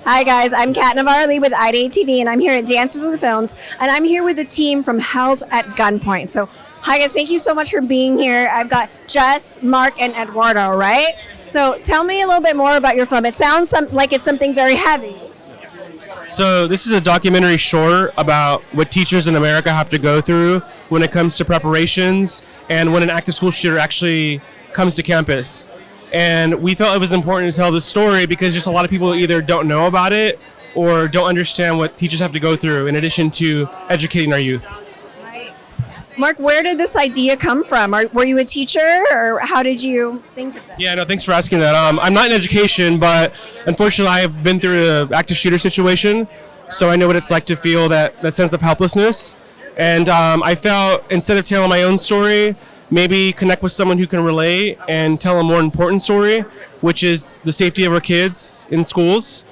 Hi guys, I'm Cat Navarro Lee with IdeateTV, and I'm here at Dances with the Films, and I'm here with the team from Held at Gunpoint. So, hi guys, thank you so much for being here. I've got Jess, Mark, and Eduardo, right? So, tell me a little bit more about your film. It sounds like it's something very heavy. So this is a documentary short about what teachers in America have to go through when it comes to preparations and when an active school shooter actually comes to campus. And we felt it was important to tell this story because just a lot of people either don't know about it or don't understand what teachers have to go through in addition to educating our youth. Right. Mark, where did this idea come from? Were you a teacher, or how did you think of this? Yeah, no, thanks for asking that. I'm not in education, but unfortunately I've been through an active shooter situation, so I know what it's like to feel that sense of helplessness. And I felt instead of telling my own story, maybe connect with someone who can relate and tell a more important story, which is the safety of our kids in schools.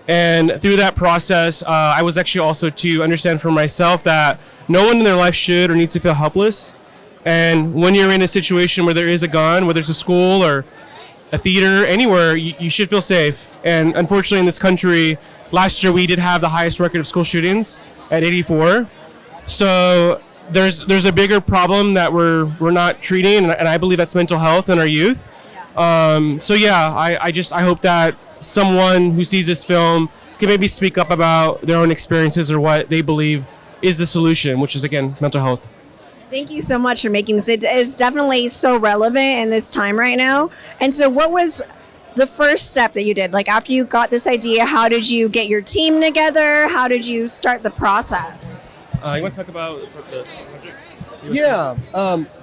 And through that process, I was actually also to understand for myself that no one in their life should or needs to feel helpless. And when you're in a situation where there is a gun, whether it's a school or a theater, anywhere, you should feel safe. And unfortunately in this country, last year we did have the highest record of school shootings at 84. So there's a bigger problem that we're not treating, and I believe that's mental health in our youth. So yeah, I hope that someone who sees this film can maybe speak up about their own experiences or what they believe is the solution, which is, again, mental health. Thank you so much for making this. It is definitely so relevant in this time right now. And so what was the first step that you did? Like, after you got this idea, how did you get your team together? How did you start the process? You want to talk about the project? Yeah,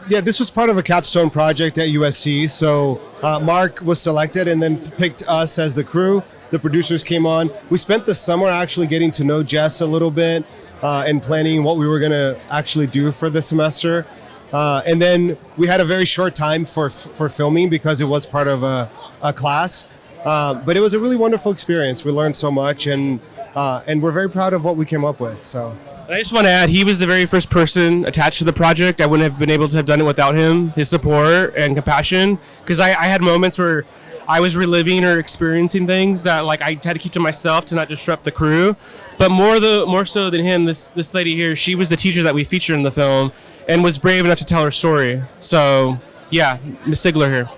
this was part of a capstone project at USC. So Mark was selected and then picked us as the crew. The producers came on. We spent the summer actually getting to know Jess a little bit and planning what we were going to actually do for the semester. And then we had a very short time for filming because it was part of a class. But it was a really wonderful experience. We learned so much, and we're very proud of what we came up with. So. I just want to add, he was the very first person attached to the project. I wouldn't have been able to have done it without him, his support and compassion, because I had moments where I was reliving or experiencing things that like I had to keep to myself to not disrupt the crew. But more so than him, this lady here, she was the teacher that we featured in the film and was brave enough to tell her story. So yeah, Ms. Siegler here.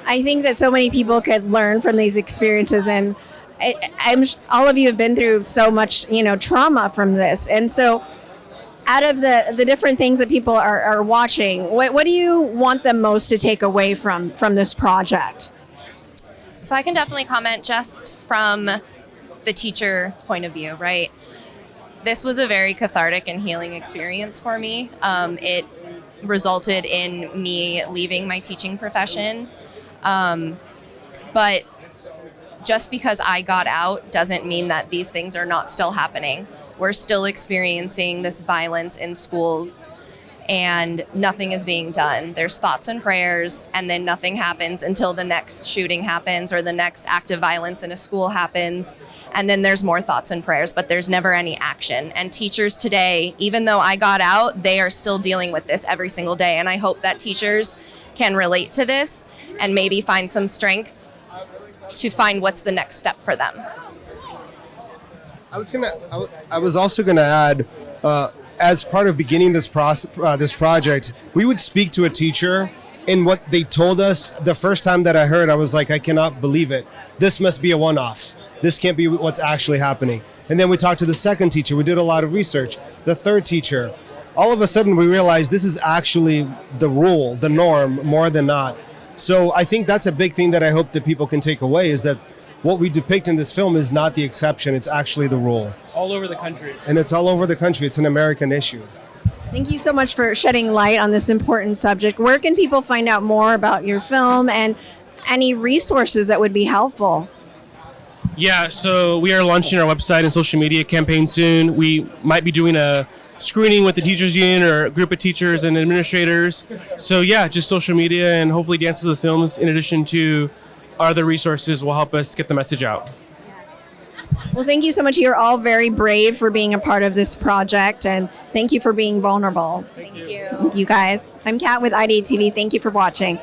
I think that so many people could learn from these experiences, and all of you have been through so much, trauma from this. And so out of the different things that people are watching, what do you want them most to take away from this project? So I can definitely comment just from the teacher point of view, right? This was a very cathartic and healing experience for me. It resulted in me leaving my teaching profession. But just because I got out doesn't mean that these things are not still happening. We're still experiencing this violence in schools and nothing is being done. There's thoughts and prayers, and then nothing happens until the next shooting happens or the next act of violence in a school happens. And then there's more thoughts and prayers, but there's never any action. And teachers today, even though I got out, they are still dealing with this every single day. And I hope that teachers can relate to this and maybe find some strength to find what's the next step for them. I was also gonna add, as part of beginning this project, we would speak to a teacher, and what they told us the first time that I heard, I was like, I cannot believe it. This must be a one-off. This can't be what's actually happening. And then we talked to the second teacher. We did a lot of research. The third teacher. All of a sudden, we realized this is actually the rule, the norm, more than not. So I think that's a big thing that I hope that people can take away, is that what we depict in this film is not the exception, it's actually the rule. All over the country. And it's all over the country. It's an American issue. Thank you so much for shedding light on this important subject. Where can people find out more about your film and any resources that would be helpful? Yeah, so we are launching our website and social media campaign soon. We might be doing a screening with the teachers union or a group of teachers and administrators. So yeah, just social media and hopefully Dances with the Films, in addition to other resources, will help us get the message out. Well, thank you so much. You're all very brave for being a part of this project, and thank you for being vulnerable. Thank you. Thank you guys. I'm Kat with IdeateTV. Thank you for watching.